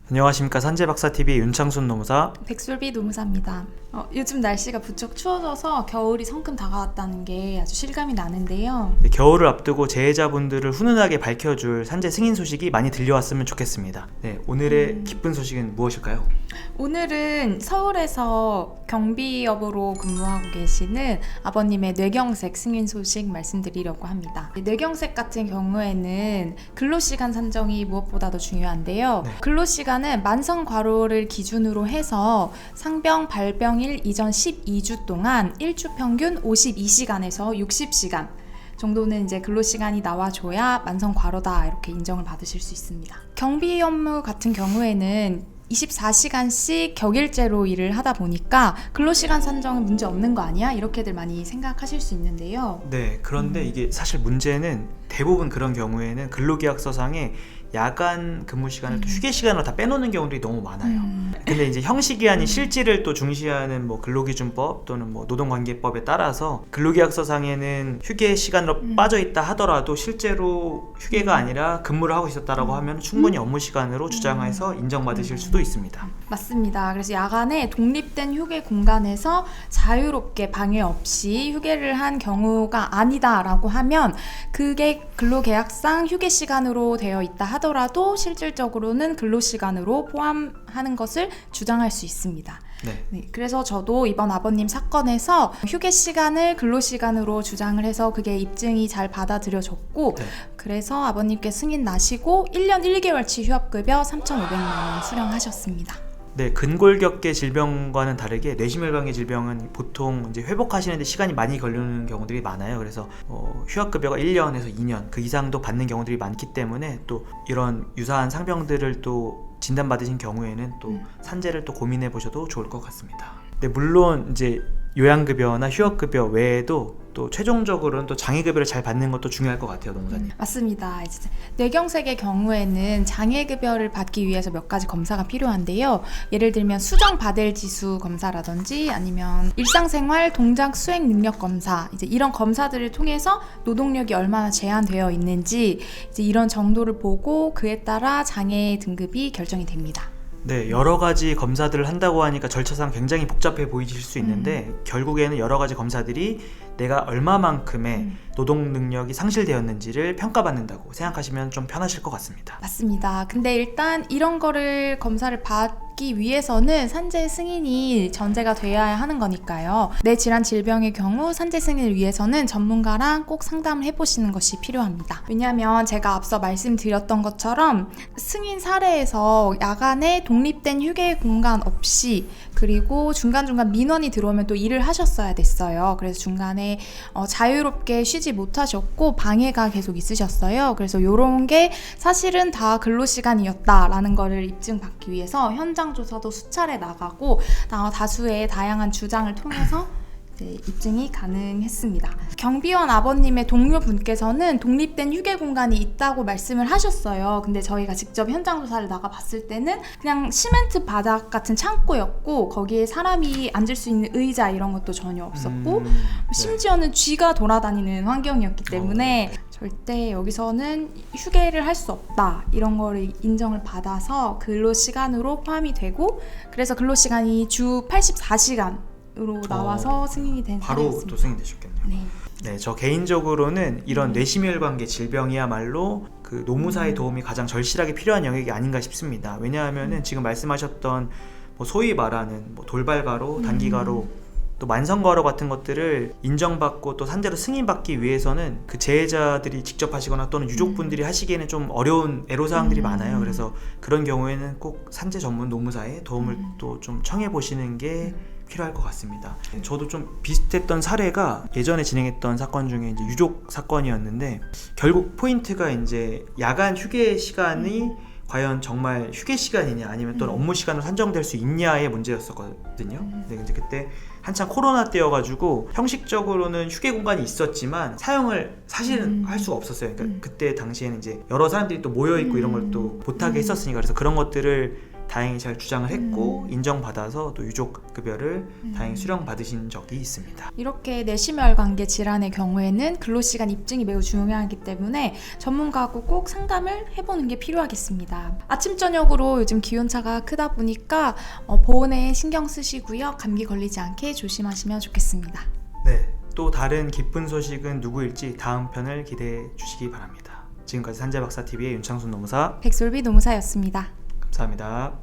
안녕하십니까. 산재박사TV 윤창순 노무사 백술비 노무사입니다. 요즘 날씨가 부쩍 추워져서 겨울이 성큼 다가왔다는 게 아주 실감이 나는데요. 겨울을 앞두고 재해자분들을 훈훈하게 밝혀줄 산재 승인 소식이 많이 들려왔으면 좋겠습니다. 네, 오늘의 기쁜 소식은 무엇일까요? 오늘은 서울에서 경비업으로 근무하고 계시는 아버님의 뇌경색 승인 소식 말씀드리려고 합니다. 뇌경색 같은 경우에는 근로시간 산정이 무엇보다도 중요한데요. 네. 근로시간은 만성과로를 기준으로 해서 상병, 발병일 이전 12주 동안 일주 평균 52시간에서 60시간 정도는 이제 근로시간이 나와줘야 만성과로다 이렇게 인정을 받으실 수 있습니다. 경비 업무 같은 경우에는 24시간씩 격일제로 일을 하다 보니까 근로시간 산정은 문제 없는 거 아니야? 이렇게들 많이 생각하실 수 있는데요. 네, 그런데 이게 사실 문제는 대부분 그런 경우에는 근로계약서상에 야간 근무 시간을 또 휴게 시간으로 다 빼놓는 경우들이 너무 많아요. 근데 이제 형식이 아닌 실질을 또 중시하는 뭐 근로기준법 또는 뭐 노동관계법에 따라서 근로계약서상에는 휴게 시간으로 빠져 있다 하더라도 실제로 휴게가 아니라 근무를 하고 있었다라고 하면 충분히 업무 시간으로 주장해서 인정받으실 수도 있습니다. 맞습니다. 그래서 야간에 독립된 휴게 공간에서 자유롭게 방해 없이 휴게를 한 경우가 아니다라고 하면 그게 근로계약상 휴게 시간으로 되어 있다 하더라도 실질적으로는 근로시간으로 포함하는 것을 주장할 수 있습니다. 네, 그래서 저도 이번 아버님 사건에서 휴게 시간을 근로시간으로 주장을 해서 그게 입증이 잘 받아들여졌고 그래서 아버님께 승인 나시고 1년 1개월치 휴업급여 3,500만 원 수령하셨습니다. 네, 근골격계 질병과는 다르게 뇌심혈관계 질병은 보통 이제 회복하시는데 시간이 많이 걸리는 경우들이 많아요. 그래서 휴학급여가 1년에서 2년 그 이상도 받는 경우들이 많기 때문에 또 이런 유사한 상병들을 또 진단받으신 경우에는 또 산재를 또 고민해 보셔도 좋을 것 같습니다. 네, 물론 이제 요양급여나 휴학급여 외에도 또 최종적으로는 또 장애급여를 잘 받는 것도 중요할 것 같아요, 노무사님. 맞습니다. 이제 뇌경색의 경우에는 장애급여를 받기 위해서 몇 가지 검사가 필요한데요. 예를 들면 수정바델 지수 검사라든지 아니면 일상생활 동작 수행 능력 검사, 이제 이런 검사들을 통해서 노동력이 얼마나 제한되어 있는지 이제 이런 정도를 보고 그에 따라 장애 등급이 결정이 됩니다. 네, 여러 가지 검사들을 한다고 하니까 절차상 굉장히 복잡해 보이실 수 있는데 결국에는 여러 가지 검사들이 내가 얼마만큼의 노동 능력이 상실되었는지를 평가받는다고 생각하시면 좀 편하실 것 같습니다. 맞습니다. 근데 일단 이런 거를 검사를 받기 위해서는 산재 승인이 전제가 돼야 하는 거니까요. 뇌 질환 질병의 경우 산재 승인을 위해서는 전문가랑 꼭 상담을 해보시는 것이 필요합니다. 왜냐하면 제가 앞서 말씀드렸던 것처럼 승인 사례에서 야간에 독립된 휴게 공간 없이 그리고 중간중간 민원이 들어오면 또 일을 하셨어야 됐어요. 그래서 중간에 자유롭게 쉬지 못하셨고 방해가 계속 있으셨어요. 그래서 이런 게 사실은 다 근로시간이었다라는 거를 입증받기 위해서 현장 조사도 수차례 나가고 다수의 다양한 주장을 통해서 입증이 가능했습니다. 경비원 아버님의 동료분께서는 독립된 휴게 공간이 있다고 말씀을 하셨어요. 근데 저희가 직접 현장 조사를 나가 봤을 때는 그냥 시멘트 바닥 같은 창고였고 거기에 사람이 앉을 수 있는 의자 이런 것도 전혀 없었고 심지어는 쥐가 돌아다니는 환경이었기 때문에 절대 여기서는 휴게를 할 수 없다 이런 거를 인정을 받아서 근로시간으로 포함이 되고 그래서 근로시간이 주 84시간 으로 나와서 승인이 된 바로 사례였습니다. 또 승인되셨겠네요. 네, 저 개인적으로는 이런 뇌심혈관계 질병이야말로 그 노무사의 도움이 가장 절실하게 필요한 영역이 아닌가 싶습니다. 왜냐하면은 지금 말씀하셨던 뭐 소위 말하는 뭐 돌발과로, 단기과로, 또 만성과로 같은 것들을 인정받고 또 산재로 승인받기 위해서는 그 재해자들이 직접 하시거나 또는 유족분들이 하시기에는 좀 어려운 애로사항들이 많아요. 그래서 그런 경우에는 꼭 산재 전문 노무사의 도움을 또 좀 청해 보시는 게 필요할 것 같습니다. 저도 좀 비슷했던 사례가 예전에 진행했던 사건 중에 이제 유족 사건이었는데 결국 포인트가 이제 야간 휴게 시간이 과연 정말 휴게 시간이냐 아니면 또 업무 시간으로 산정될 수 있냐의 문제였었거든요. 근데 이제 그때 한창 코로나 때여가지고 형식적으로는 휴게 공간이 있었지만 사용을 사실은 할 수가 없었어요. 그러니까 그때 당시에는 이제 여러 사람들이 또 모여 있고 이런 걸 또 못하게 했었으니까 그래서 그런 것들을 다행히 잘 주장을 했고 인정받아서 또 유족급여를 다행히 수령받으신 적이 있습니다. 이렇게 내심혈관계 질환의 경우에는 근로시간 입증이 매우 중요하기 때문에 전문가하고 꼭 상담을 해보는 게 필요하겠습니다. 아침 저녁으로 요즘 기온차가 크다 보니까 보온에 신경 쓰시고요. 감기 걸리지 않게 조심하시면 좋겠습니다. 네, 또 다른 기쁜 소식은 누구일지 다음 편을 기대해 주시기 바랍니다. 지금까지 산재박사TV의 윤창순 노무사 백솔비 노무사였습니다. 감사합니다.